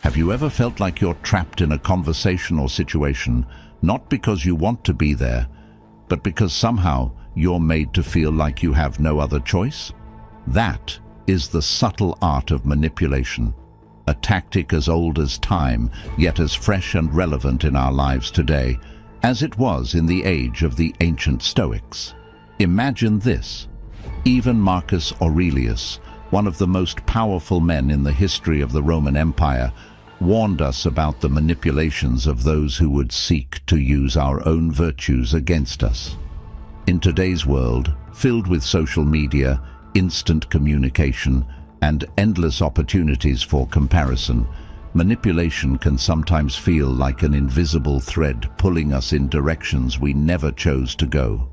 Have you ever felt like you're trapped in a conversation or situation, not because you want to be there, but because somehow you're made to feel like you have no other choice? That is the subtle art of manipulation, a tactic as old as time, yet as fresh and relevant in our lives today, as it was in the age of the ancient Stoics. Imagine this. Even Marcus Aurelius, one of the most powerful men in the history of the Roman Empire, warned us about the manipulations of those who would seek to use our own virtues against us. In today's world, filled with social media, instant communication, and endless opportunities for comparison, manipulation can sometimes feel like an invisible thread pulling us in directions we never chose to go.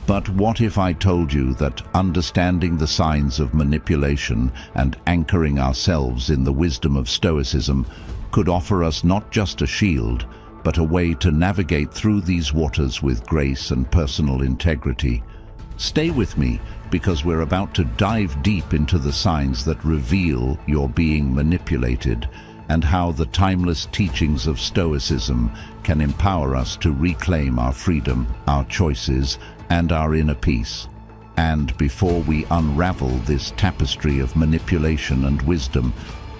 But what if I told you that understanding the signs of manipulation and anchoring ourselves in the wisdom of Stoicism could offer us not just a shield, but a way to navigate through these waters with grace and personal integrity? Stay with me, because we're about to dive deep into the signs that reveal you're being manipulated, and how the timeless teachings of Stoicism can empower us to reclaim our freedom, our choices, and our inner peace. And before we unravel this tapestry of manipulation and wisdom,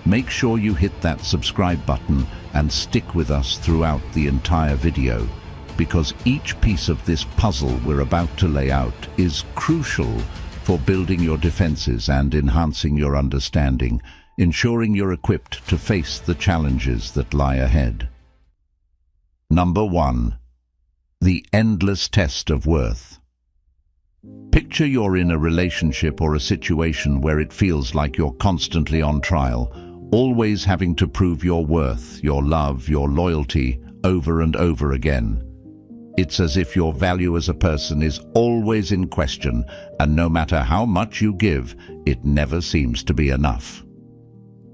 make sure you hit that subscribe button and stick with us throughout the entire video, because each piece of this puzzle we're about to lay out is crucial for building your defenses and enhancing your understanding, ensuring you're equipped to face the challenges that lie ahead. Number 1. The endless test of worth. Picture you're in a relationship or a situation where it feels like you're constantly on trial, always having to prove your worth, your love, your loyalty, over and over again. It's as if your value as a person is always in question, and no matter how much you give, it never seems to be enough.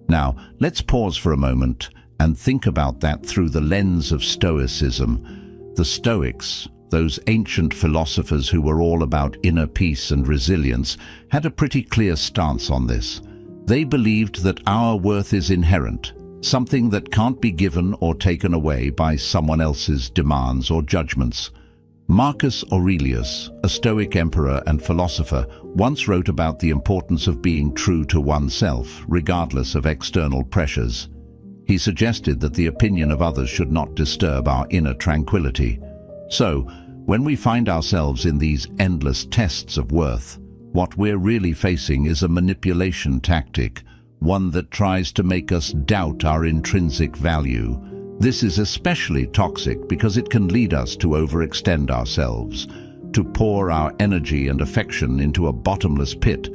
Now, let's pause for a moment and think about that through the lens of Stoicism. The Stoics, those ancient philosophers who were all about inner peace and resilience, had a pretty clear stance on this. They believed that our worth is inherent, something that can't be given or taken away by someone else's demands or judgments. Marcus Aurelius, a Stoic emperor and philosopher, once wrote about the importance of being true to oneself, regardless of external pressures. He suggested that the opinion of others should not disturb our inner tranquility. So, when we find ourselves in these endless tests of worth, what we're really facing is a manipulation tactic, one that tries to make us doubt our intrinsic value. This is especially toxic because it can lead us to overextend ourselves, to pour our energy and affection into a bottomless pit,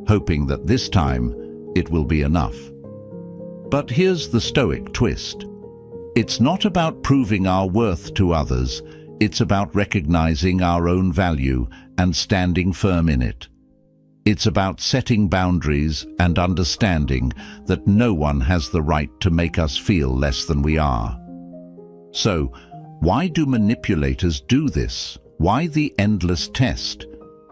hoping that this time it will be enough. But here's the Stoic twist. It's not about proving our worth to others, it's about recognizing our own value and standing firm in it. It's about setting boundaries and understanding that no one has the right to make us feel less than we are. So, why do manipulators do this? Why the endless test?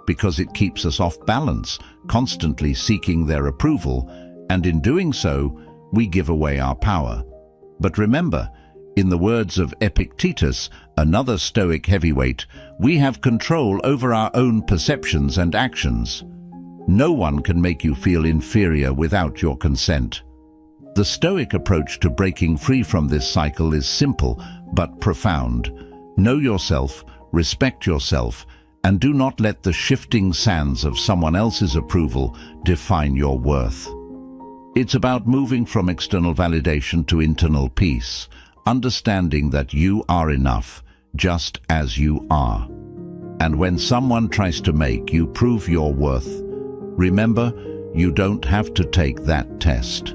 Because it keeps us off balance, constantly seeking their approval, and in doing so, we give away our power. But remember, in the words of Epictetus, another Stoic heavyweight, we have control over our own perceptions and actions. No one can make you feel inferior without your consent. The Stoic approach to breaking free from this cycle is simple but profound. Know yourself, respect yourself, and do not let the shifting sands of someone else's approval define your worth. It's about moving from external validation to internal peace, understanding that you are enough, just as you are. And when someone tries to make you prove your worth, remember, you don't have to take that test.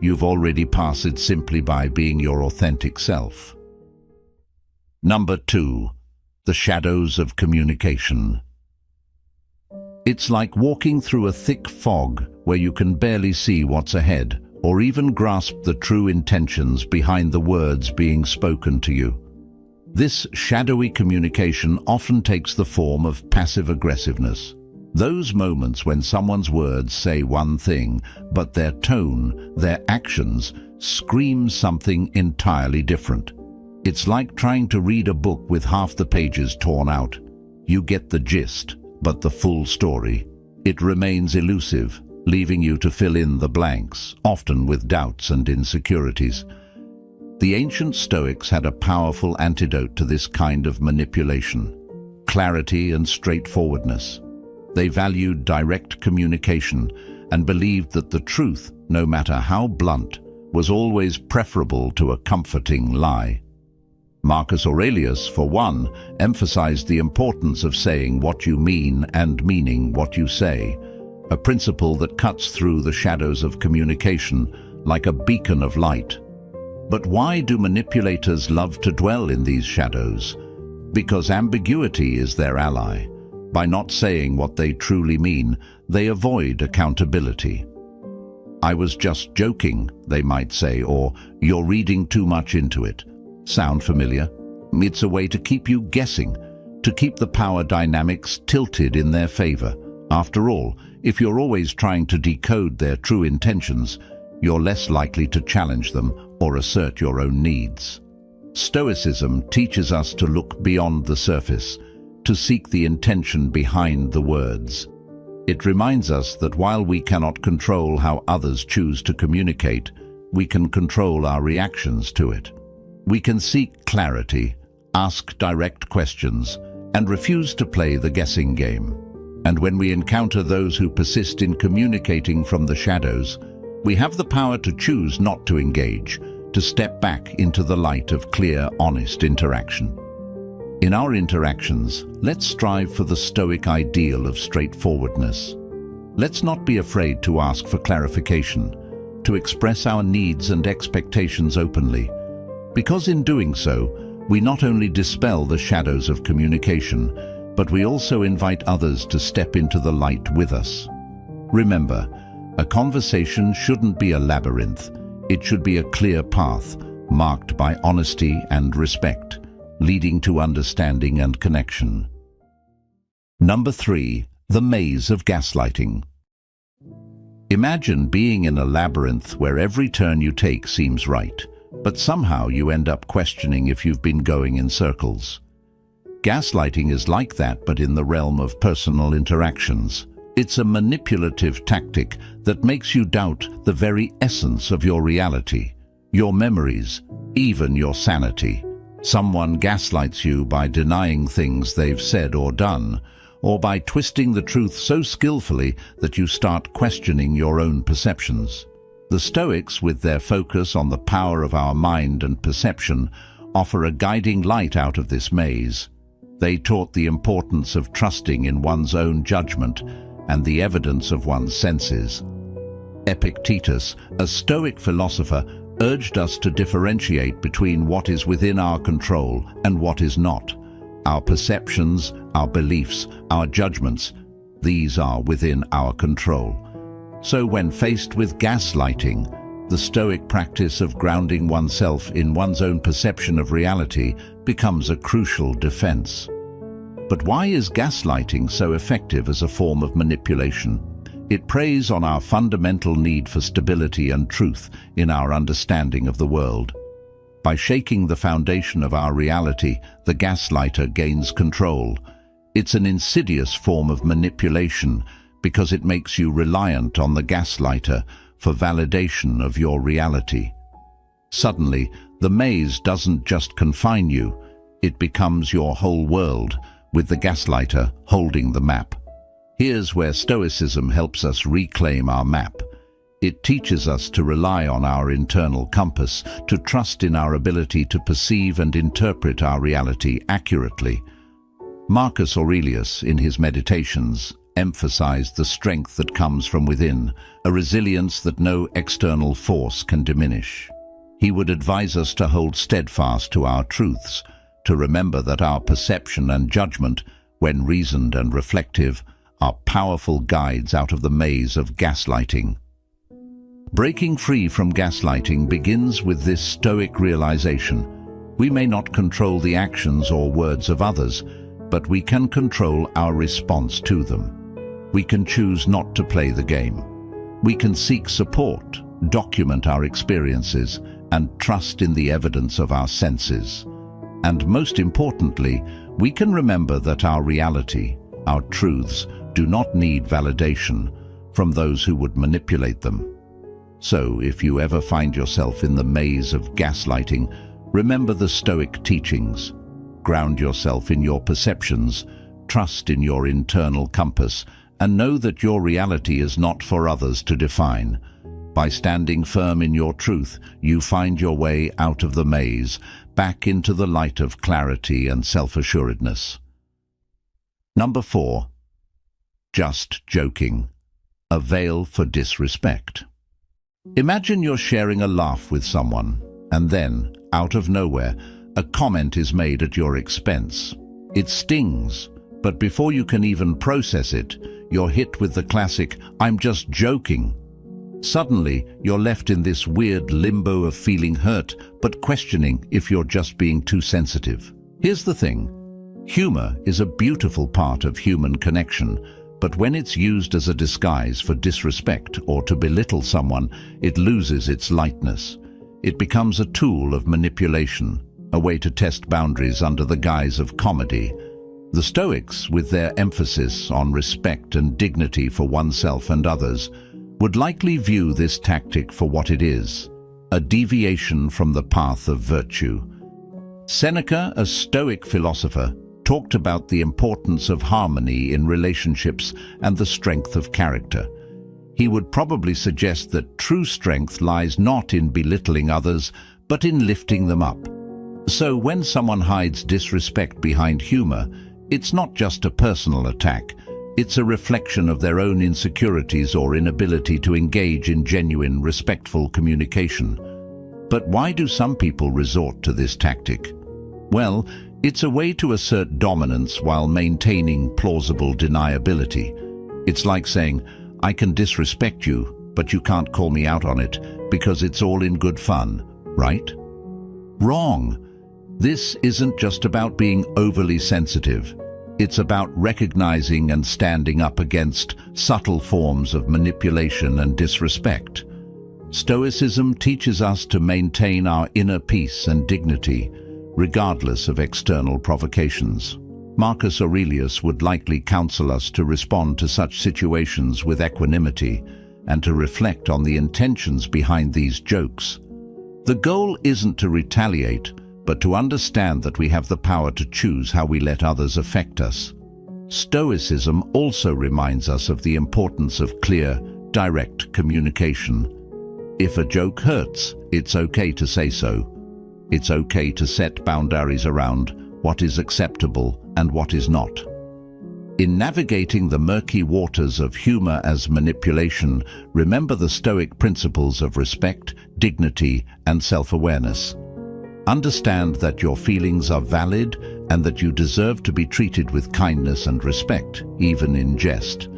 You've already passed it simply by being your authentic self. Number 2. The shadows of communication. It's like walking through a thick fog where you can barely see what's ahead, or even grasp the true intentions behind the words being spoken to you. This shadowy communication often takes the form of passive aggressiveness. Those moments when someone's words say one thing, but their tone, their actions, screams something entirely different. It's like trying to read a book with half the pages torn out. You get the gist, but the full story, it remains elusive, leaving you to fill in the blanks, often with doubts and insecurities. The ancient Stoics had a powerful antidote to this kind of manipulation: clarity and straightforwardness. They valued direct communication and believed that the truth, no matter how blunt, was always preferable to a comforting lie. Marcus Aurelius, for one, emphasized the importance of saying what you mean and meaning what you say, a principle that cuts through the shadows of communication like a beacon of light. But why do manipulators love to dwell in these shadows? Because ambiguity is their ally. By not saying what they truly mean, they avoid accountability. "I was just joking," they might say, or "You're reading too much into it." Sound familiar? It's a way to keep you guessing, to keep the power dynamics tilted in their favor. After all, if you're always trying to decode their true intentions, you're less likely to challenge them or assert your own needs. Stoicism teaches us to look beyond the surface, to seek the intention behind the words. It reminds us that while we cannot control how others choose to communicate, we can control our reactions to it. We can seek clarity, ask direct questions, and refuse to play the guessing game. And when we encounter those who persist in communicating from the shadows, we have the power to choose not to engage, to step back into the light of clear, honest interaction. In our interactions, let's strive for the Stoic ideal of straightforwardness. Let's not be afraid to ask for clarification, to express our needs and expectations openly, because in doing so, we not only dispel the shadows of communication, but we also invite others to step into the light with us. Remember, a conversation shouldn't be a labyrinth. It should be a clear path, marked by honesty and respect, leading to understanding and connection. Number 3, the maze of gaslighting. Imagine being in a labyrinth where every turn you take seems right, but somehow you end up questioning if you've been going in circles. Gaslighting is like that, but in the realm of personal interactions. It's a manipulative tactic that makes you doubt the very essence of your reality, your memories, even your sanity. Someone gaslights you by denying things they've said or done, or by twisting the truth so skillfully that you start questioning your own perceptions. The Stoics, with their focus on the power of our mind and perception, offer a guiding light out of this maze. They taught the importance of trusting in one's own judgment and the evidence of one's senses. Epictetus, a Stoic philosopher, urged us to differentiate between what is within our control and what is not. Our perceptions, our beliefs, our judgments, these are within our control. So when faced with gaslighting, the Stoic practice of grounding oneself in one's own perception of reality becomes a crucial defense. But why is gaslighting so effective as a form of manipulation? It preys on our fundamental need for stability and truth in our understanding of the world. By shaking the foundation of our reality, the gaslighter gains control. It's an insidious form of manipulation because it makes you reliant on the gaslighter for validation of your reality. Suddenly, the maze doesn't just confine you, it becomes your whole world, with the gaslighter holding the map. Here's where Stoicism helps us reclaim our map. It teaches us to rely on our internal compass, to trust in our ability to perceive and interpret our reality accurately. Marcus Aurelius, in his Meditations, emphasized the strength that comes from within, a resilience that no external force can diminish. He would advise us to hold steadfast to our truths, to remember that our perception and judgment, when reasoned and reflective, are powerful guides out of the maze of gaslighting. Breaking free from gaslighting begins with this Stoic realization. We may not control the actions or words of others, but we can control our response to them. We can choose not to play the game. We can seek support, document our experiences, and trust in the evidence of our senses. And most importantly, we can remember that our reality, our truths, do not need validation from those who would manipulate them. So, if you ever find yourself in the maze of gaslighting, remember the Stoic teachings. Ground yourself in your perceptions, trust in your internal compass, and know that your reality is not for others to define. By standing firm in your truth, you find your way out of the maze, back into the light of clarity and self-assuredness. Number 4. Just joking. A veil for disrespect. Imagine you're sharing a laugh with someone, and then, out of nowhere, a comment is made at your expense. It stings, but before you can even process it, you're hit with the classic, "I'm just joking." Suddenly, you're left in this weird limbo of feeling hurt, but questioning if you're just being too sensitive. Here's the thing. Humor is a beautiful part of human connection, but when it's used as a disguise for disrespect or to belittle someone, it loses its lightness. It becomes a tool of manipulation, a way to test boundaries under the guise of comedy. The Stoics, with their emphasis on respect and dignity for oneself and others, would likely view this tactic for what it is, a deviation from the path of virtue. Seneca, a Stoic philosopher, talked about the importance of harmony in relationships and the strength of character. He would probably suggest that true strength lies not in belittling others, but in lifting them up. So when someone hides disrespect behind humor, it's not just a personal attack. It's a reflection of their own insecurities or inability to engage in genuine, respectful communication. But why do some people resort to this tactic? Well, it's a way to assert dominance while maintaining plausible deniability. It's like saying, "I can disrespect you, but you can't call me out on it because it's all in good fun, right?" Wrong. This isn't just about being overly sensitive. It's about recognizing and standing up against subtle forms of manipulation and disrespect. Stoicism teaches us to maintain our inner peace and dignity, regardless of external provocations. Marcus Aurelius would likely counsel us to respond to such situations with equanimity and to reflect on the intentions behind these jokes. The goal isn't to retaliate, but to understand that we have the power to choose how we let others affect us. Stoicism also reminds us of the importance of clear, direct communication. If a joke hurts, it's okay to say so. It's okay to set boundaries around what is acceptable and what is not. In navigating the murky waters of humor as manipulation, remember the Stoic principles of respect, dignity, and self-awareness. Understand that your feelings are valid and that you deserve to be treated with kindness and respect, even in jest.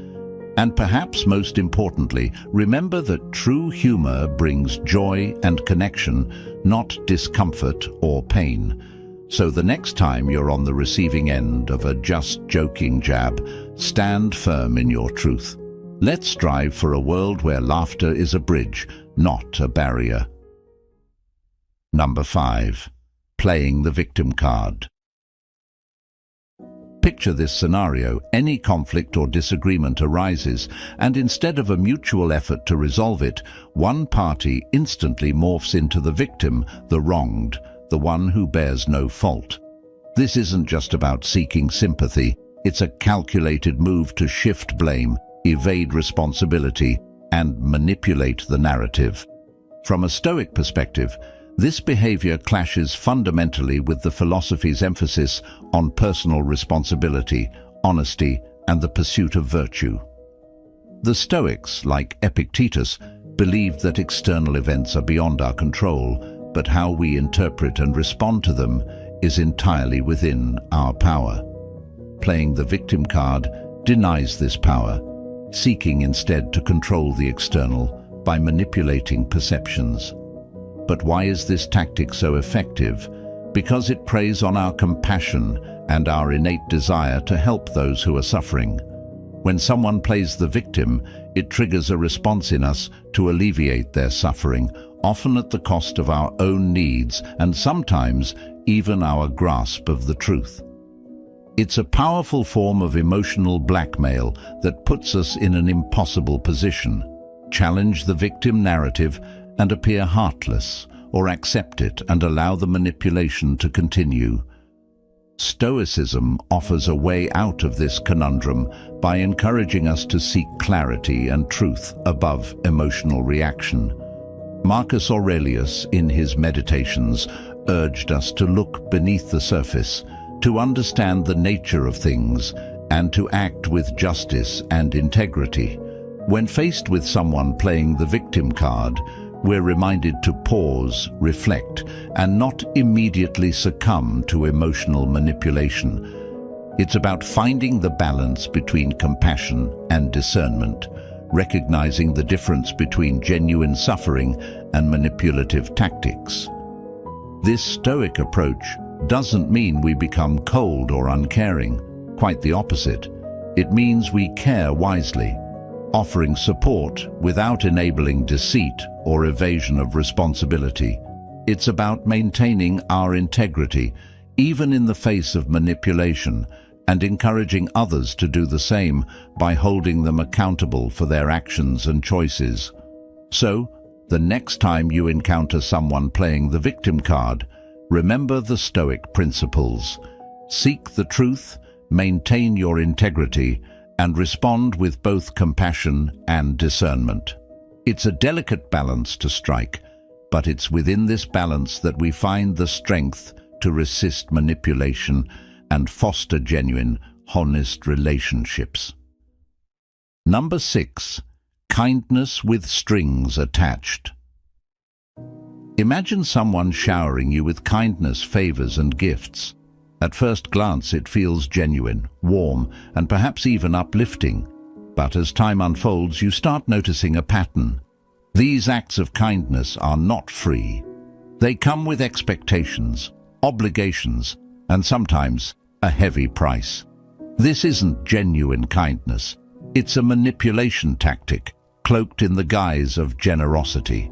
And perhaps most importantly, remember that true humor brings joy and connection, not discomfort or pain. So the next time you're on the receiving end of a just joking jab, stand firm in your truth. Let's strive for a world where laughter is a bridge, not a barrier. Number 5. Playing the victim card. Picture this scenario. Any conflict or disagreement arises, and instead of a mutual effort to resolve it, one party instantly morphs into the victim, the wronged, the one who bears no fault. This isn't just about seeking sympathy. It's a calculated move to shift blame, evade responsibility, and manipulate the narrative. From a Stoic perspective, this behavior clashes fundamentally with the philosophy's emphasis on personal responsibility, honesty, and the pursuit of virtue. The Stoics, like Epictetus, believed that external events are beyond our control, but how we interpret and respond to them is entirely within our power. Playing the victim card denies this power, seeking instead to control the external by manipulating perceptions. But why is this tactic so effective? Because it preys on our compassion and our innate desire to help those who are suffering. When someone plays the victim, It triggers a response in us to alleviate their suffering, often at the cost of our own needs and sometimes even our grasp of the truth. It's a powerful form of emotional blackmail that puts us in an impossible position. Challenge the victim narrative and appear heartless, or accept it and allow the manipulation to continue. Stoicism offers a way out of this conundrum by encouraging us to seek clarity and truth above emotional reaction. Marcus Aurelius, in his Meditations, urged us to look beneath the surface, to understand the nature of things, and to act with justice and integrity. When faced with someone playing the victim card, we're reminded to pause, reflect, and not immediately succumb to emotional manipulation. It's about finding the balance between compassion and discernment, recognizing the difference between genuine suffering and manipulative tactics. This Stoic approach doesn't mean we become cold or uncaring. Quite the opposite. It means we care wisely, offering support without enabling deceit or evasion of responsibility. It's about maintaining our integrity, even in the face of manipulation, and encouraging others to do the same by holding them accountable for their actions and choices. So, the next time you encounter someone playing the victim card, remember the Stoic principles. Seek the truth, maintain your integrity, and respond with both compassion and discernment. It's a delicate balance to strike, but it's within this balance that we find the strength to resist manipulation and foster genuine, honest relationships. Number 6. Kindness with strings attached. Imagine someone showering you with kindness, favors, and gifts. At first glance, it feels genuine, warm, and perhaps even uplifting. But as time unfolds, you start noticing a pattern. These acts of kindness are not free. They come with expectations, obligations, and sometimes a heavy price. This isn't genuine kindness. It's a manipulation tactic, cloaked in the guise of generosity.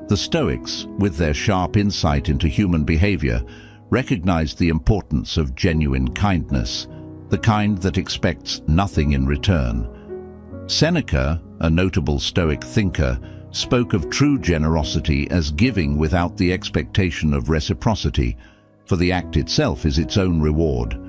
The Stoics, with their sharp insight into human behavior, recognized the importance of genuine kindness, the kind that expects nothing in return. Seneca, a notable Stoic thinker, spoke of true generosity as giving without the expectation of reciprocity, for the act itself is its own reward.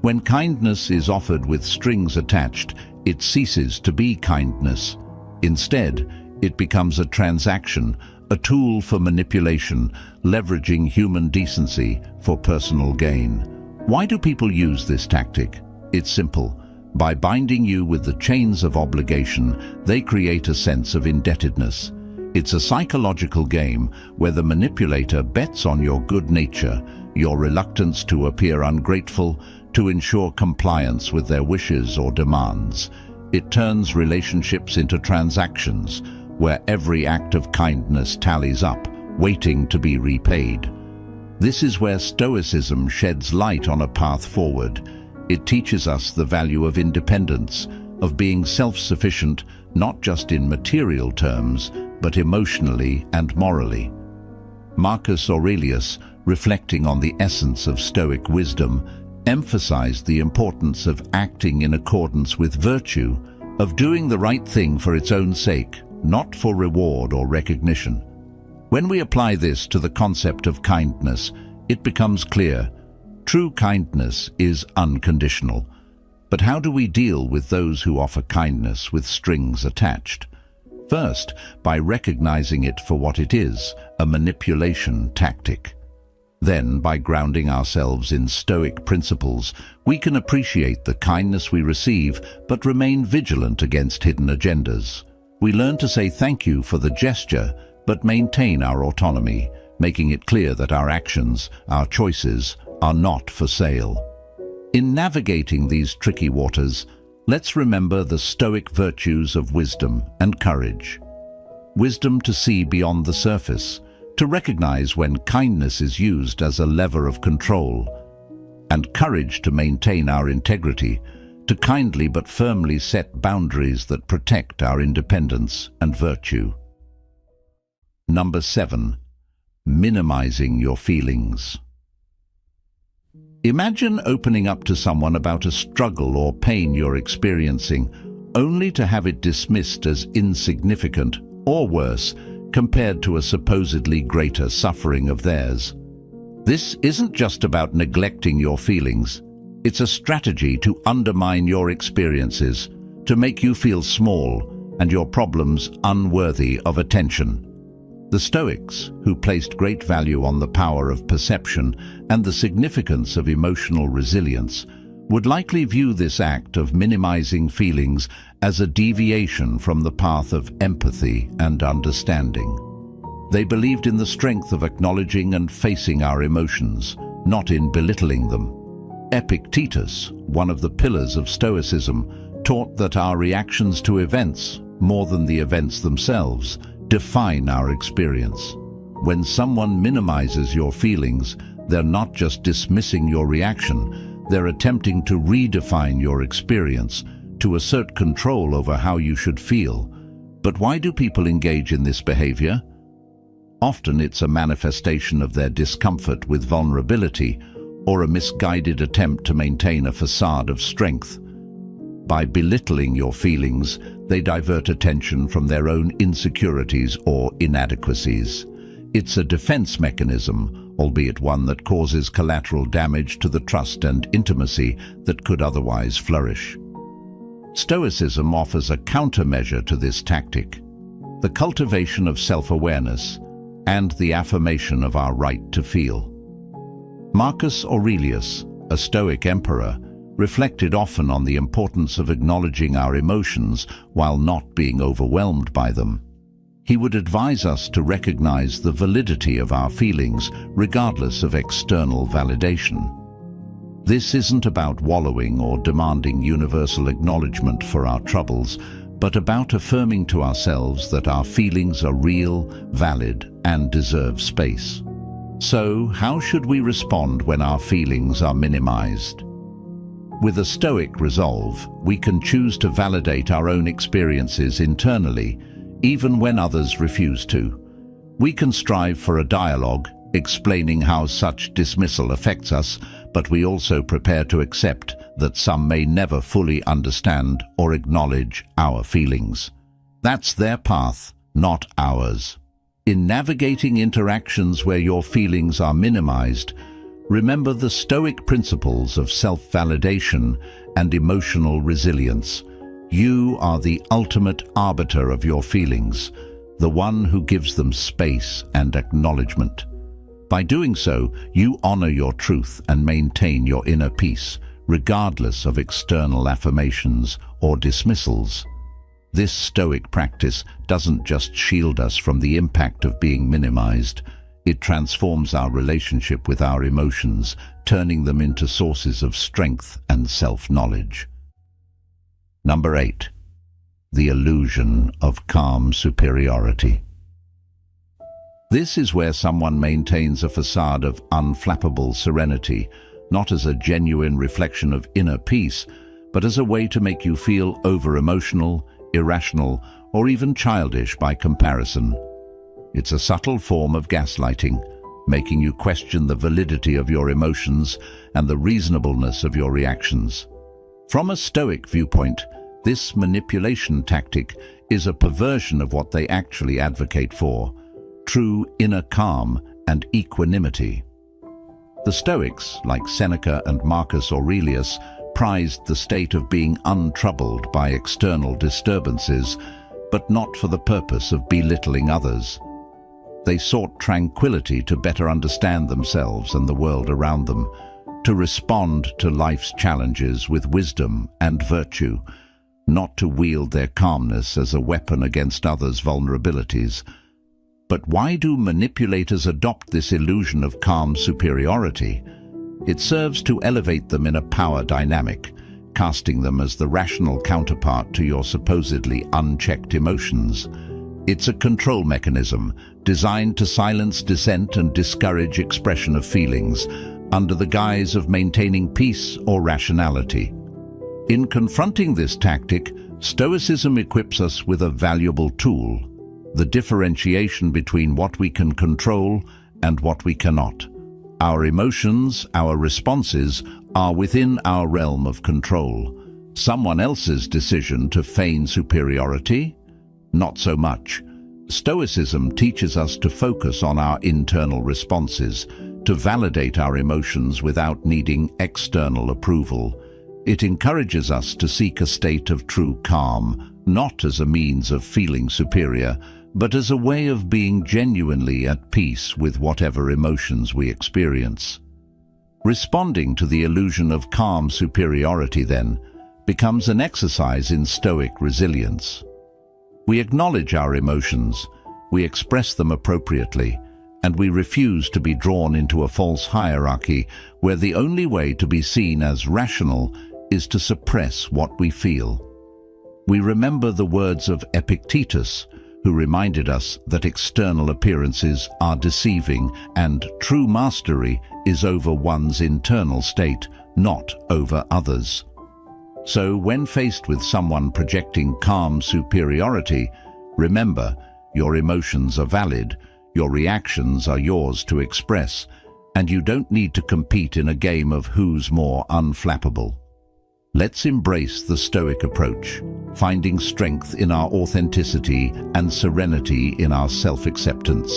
When kindness is offered with strings attached, it ceases to be kindness. Instead, it becomes a transaction, a tool for manipulation, leveraging human decency for personal gain. Why do people use this tactic? It's simple. By binding you with the chains of obligation, they create a sense of indebtedness. It's a psychological game where the manipulator bets on your good nature, your reluctance to appear ungrateful, to ensure compliance with their wishes or demands. It turns relationships into transactions, where every act of kindness tallies up, waiting to be repaid. This is where Stoicism sheds light on a path forward. It teaches us the value of independence, of being self-sufficient, not just in material terms, but emotionally and morally. Marcus Aurelius, reflecting on the essence of Stoic wisdom, emphasized the importance of acting in accordance with virtue, of doing the right thing for its own sake, not for reward or recognition. When we apply this to the concept of kindness, it becomes clear. True kindness is unconditional. But how do we deal with those who offer kindness with strings attached? First, by recognizing it for what it is, a manipulation tactic. Then, by grounding ourselves in Stoic principles, we can appreciate the kindness we receive, but remain vigilant against hidden agendas. We learn to say thank you for the gesture, but maintain our autonomy, making it clear that our actions, our choices, are not for sale. In navigating these tricky waters, let's remember the Stoic virtues of wisdom and courage. Wisdom to see beyond the surface, to recognize when kindness is used as a lever of control, and courage to maintain our integrity, to kindly but firmly set boundaries that protect our independence and virtue. Number 7. Minimizing your feelings. Imagine opening up to someone about a struggle or pain you're experiencing, only to have it dismissed as insignificant, or worse, compared to a supposedly greater suffering of theirs. This isn't just about neglecting your feelings. It's a strategy to undermine your experiences, to make you feel small and your problems unworthy of attention. The Stoics, who placed great value on the power of perception and the significance of emotional resilience, would likely view this act of minimizing feelings as a deviation from the path of empathy and understanding. They believed in the strength of acknowledging and facing our emotions, not in belittling them. Epictetus, one of the pillars of Stoicism, taught that our reactions to events, more than the events themselves, define our experience. When someone minimizes your feelings, they're not just dismissing your reaction, they're attempting to redefine your experience, to assert control over how you should feel. But why do people engage in this behavior? Often it's a manifestation of their discomfort with vulnerability or a misguided attempt to maintain a facade of strength. By belittling your feelings, they divert attention from their own insecurities or inadequacies. It's a defense mechanism, albeit one that causes collateral damage to the trust and intimacy that could otherwise flourish. Stoicism offers a countermeasure to this tactic: the cultivation of self-awareness and the affirmation of our right to feel. Marcus Aurelius, a Stoic emperor, reflected often on the importance of acknowledging our emotions while not being overwhelmed by them. He would advise us to recognize the validity of our feelings regardless of external validation. This isn't about wallowing or demanding universal acknowledgement for our troubles, but about affirming to ourselves that our feelings are real, valid, and deserve space. So, how should we respond when our feelings are minimized? With a Stoic resolve, we can choose to validate our own experiences internally, even when others refuse to. We can strive for a dialogue, explaining how such dismissal affects us, but we also prepare to accept that some may never fully understand or acknowledge our feelings. That's their path, not ours. In navigating interactions where your feelings are minimized, remember the Stoic principles of self-validation and emotional resilience. You are the ultimate arbiter of your feelings, the one who gives them space and acknowledgement. By doing so, you honor your truth and maintain your inner peace, regardless of external affirmations or dismissals. This Stoic practice doesn't just shield us from the impact of being minimized. It transforms our relationship with our emotions, turning them into sources of strength and self-knowledge. Number 8. The illusion of calm superiority. This is where someone maintains a facade of unflappable serenity, not as a genuine reflection of inner peace, but as a way to make you feel over-emotional, irrational, or even childish by comparison. It's a subtle form of gaslighting, making you question the validity of your emotions and the reasonableness of your reactions. From a Stoic viewpoint, this manipulation tactic is a perversion of what they actually advocate for: true inner calm and equanimity. The Stoics, like Seneca and Marcus Aurelius, prized the state of being untroubled by external disturbances, but not for the purpose of belittling others. They sought tranquility to better understand themselves and the world around them, to respond to life's challenges with wisdom and virtue, not to wield their calmness as a weapon against others' vulnerabilities. But why do manipulators adopt this illusion of calm superiority? It serves to elevate them in a power dynamic, casting them as the rational counterpart to your supposedly unchecked emotions. It's a control mechanism designed to silence dissent and discourage expression of feelings under the guise of maintaining peace or rationality. In confronting this tactic, Stoicism equips us with a valuable tool: the differentiation between what we can control and what we cannot. Our emotions, our responses, are within our realm of control. Someone else's decision to feign superiority? Not so much. Stoicism teaches us to focus on our internal responses, to validate our emotions without needing external approval. It encourages us to seek a state of true calm, not as a means of feeling superior, but as a way of being genuinely at peace with whatever emotions we experience. Responding to the illusion of calm superiority, then, becomes an exercise in Stoic resilience. We acknowledge our emotions, we express them appropriately, and we refuse to be drawn into a false hierarchy where the only way to be seen as rational is to suppress what we feel. We remember the words of Epictetus, who reminded us that external appearances are deceiving and true mastery is over one's internal state, not over others. So when faced with someone projecting calm superiority, remember, your emotions are valid, your reactions are yours to express, and you don't need to compete in a game of who's more unflappable. Let's embrace the Stoic approach, finding strength in our authenticity and serenity in our self-acceptance.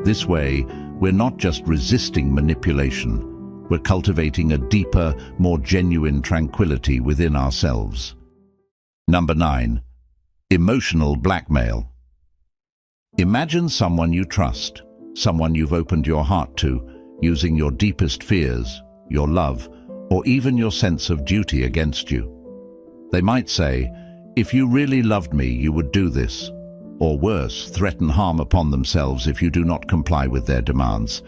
This way, we're not just resisting manipulation, we're cultivating a deeper, more genuine tranquility within ourselves. Number 9. Emotional blackmail. Imagine someone you trust, someone you've opened your heart to, using your deepest fears, your love, or even your sense of duty against you. They might say, "If you really loved me, you would do this," or worse, threaten harm upon themselves if you do not comply with their demands.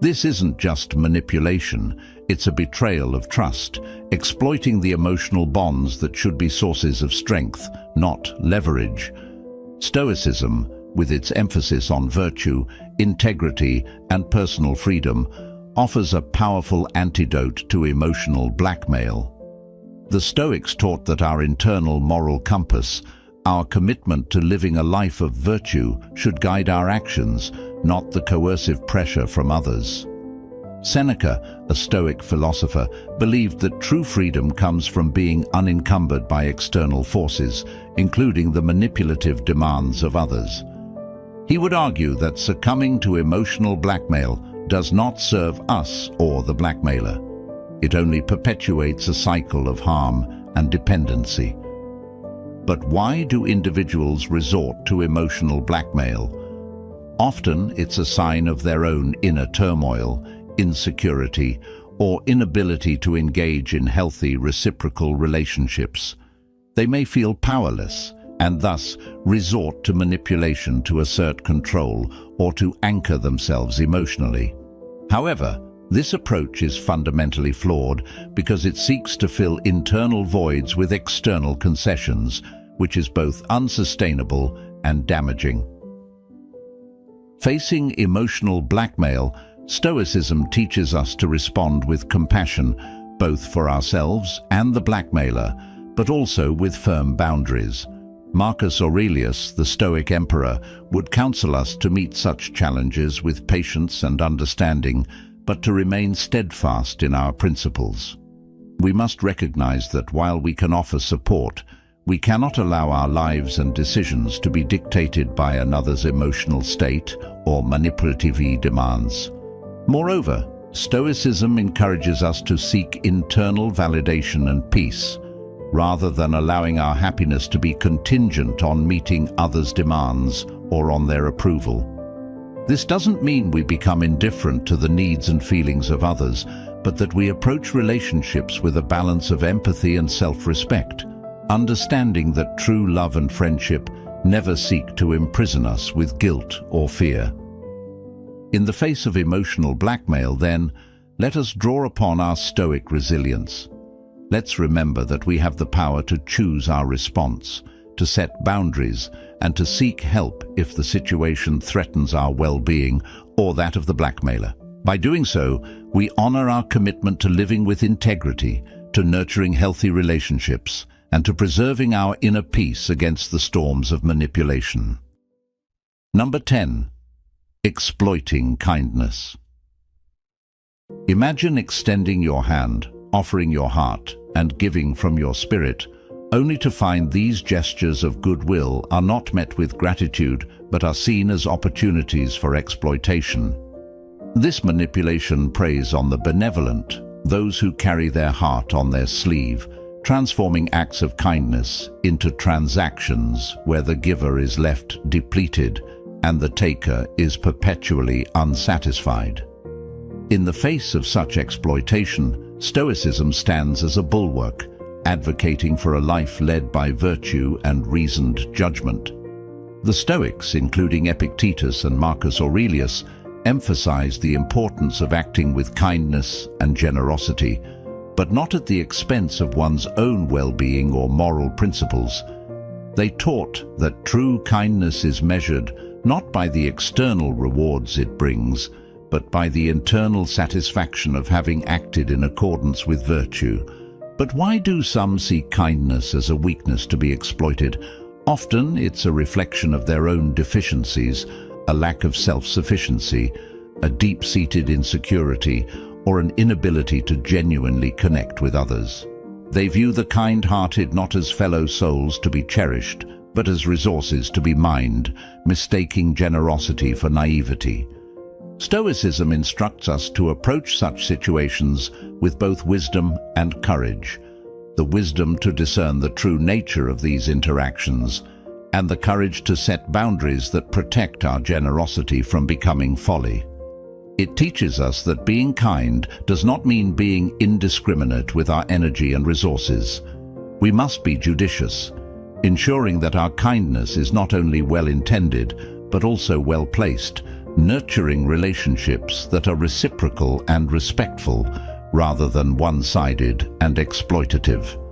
This isn't just manipulation, it's a betrayal of trust, exploiting the emotional bonds that should be sources of strength, not leverage. Stoicism, with its emphasis on virtue, integrity, and personal freedom, offers a powerful antidote to emotional blackmail. The Stoics taught that our internal moral compass, our commitment to living a life of virtue, should guide our actions, not the coercive pressure from others. Seneca, a Stoic philosopher, believed that true freedom comes from being unencumbered by external forces, including the manipulative demands of others. He would argue that succumbing to emotional blackmail does not serve us or the blackmailer. It only perpetuates a cycle of harm and dependency. But why do individuals resort to emotional blackmail? Often it's a sign of their own inner turmoil, insecurity, or inability to engage in healthy reciprocal relationships. They may feel powerless and thus resort to manipulation to assert control or to anchor themselves emotionally. However, this approach is fundamentally flawed because it seeks to fill internal voids with external concessions, which is both unsustainable and damaging. Facing emotional blackmail, Stoicism teaches us to respond with compassion, both for ourselves and the blackmailer, but also with firm boundaries. Marcus Aurelius, the Stoic emperor, would counsel us to meet such challenges with patience and understanding, but to remain steadfast in our principles. We must recognize that while we can offer support, we cannot allow our lives and decisions to be dictated by another's emotional state or manipulative demands. Moreover, Stoicism encourages us to seek internal validation and peace, rather than allowing our happiness to be contingent on meeting others' demands or on their approval. This doesn't mean we become indifferent to the needs and feelings of others, but that we approach relationships with a balance of empathy and self-respect, understanding that true love and friendship never seek to imprison us with guilt or fear. In the face of emotional blackmail, then, let us draw upon our Stoic resilience. Let's remember that we have the power to choose our response, to set boundaries, and to seek help if the situation threatens our well-being or that of the blackmailer. By doing so, we honor our commitment to living with integrity, to nurturing healthy relationships, and to preserving our inner peace against the storms of manipulation. Number 10. Exploiting kindness. Imagine extending your hand, offering your heart, and giving from your spirit, only to find these gestures of goodwill are not met with gratitude, but are seen as opportunities for exploitation. This manipulation preys on the benevolent, those who carry their heart on their sleeve, transforming acts of kindness into transactions where the giver is left depleted and the taker is perpetually unsatisfied. In the face of such exploitation, Stoicism stands as a bulwark, advocating for a life led by virtue and reasoned judgment. The Stoics, including Epictetus and Marcus Aurelius, emphasized the importance of acting with kindness and generosity, but not at the expense of one's own well-being or moral principles. They taught that true kindness is measured not by the external rewards it brings, but by the internal satisfaction of having acted in accordance with virtue. But why do some see kindness as a weakness to be exploited? Often it's a reflection of their own deficiencies, a lack of self-sufficiency, a deep-seated insecurity, or an inability to genuinely connect with others. They view the kind-hearted not as fellow souls to be cherished, but as resources to be mined, mistaking generosity for naivety. Stoicism instructs us to approach such situations with both wisdom and courage, the wisdom to discern the true nature of these interactions, and the courage to set boundaries that protect our generosity from becoming folly. It teaches us that being kind does not mean being indiscriminate with our energy and resources. We must be judicious, ensuring that our kindness is not only well-intended, but also well-placed, nurturing relationships that are reciprocal and respectful, rather than one-sided and exploitative.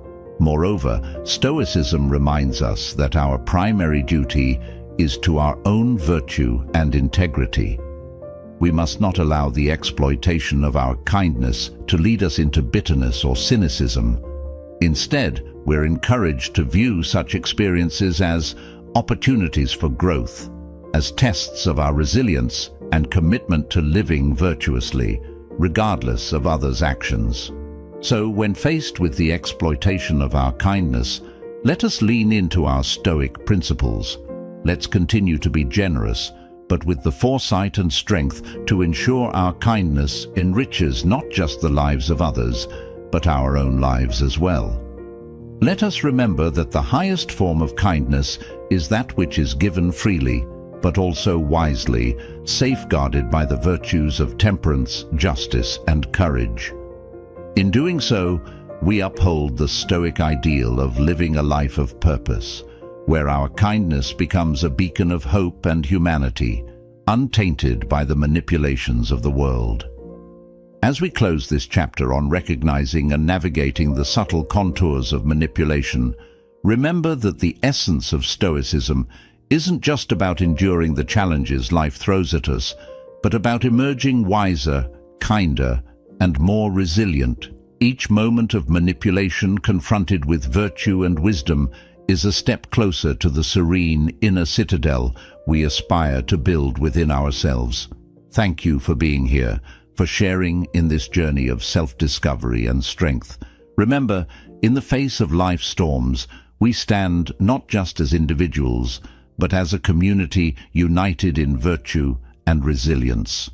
Moreover, Stoicism reminds us that our primary duty is to our own virtue and integrity. We must not allow the exploitation of our kindness to lead us into bitterness or cynicism. Instead, we're encouraged to view such experiences as opportunities for growth, as tests of our resilience and commitment to living virtuously, regardless of others' actions. So, when faced with the exploitation of our kindness, let us lean into our Stoic principles. Let's continue to be generous, but with the foresight and strength to ensure our kindness enriches not just the lives of others, but our own lives as well. Let us remember that the highest form of kindness is that which is given freely, but also wisely, safeguarded by the virtues of temperance, justice, and courage. In doing so, we uphold the Stoic ideal of living a life of purpose, where our kindness becomes a beacon of hope and humanity, untainted by the manipulations of the world. As we close this chapter on recognizing and navigating the subtle contours of manipulation, remember that the essence of Stoicism isn't just about enduring the challenges life throws at us, but about emerging wiser, kinder, and more resilient. Each moment of manipulation confronted with virtue and wisdom is a step closer to the serene inner citadel we aspire to build within ourselves. Thank you for being here, for sharing in this journey of self-discovery and strength. Remember, in the face of life's storms, we stand not just as individuals, but as a community united in virtue and resilience.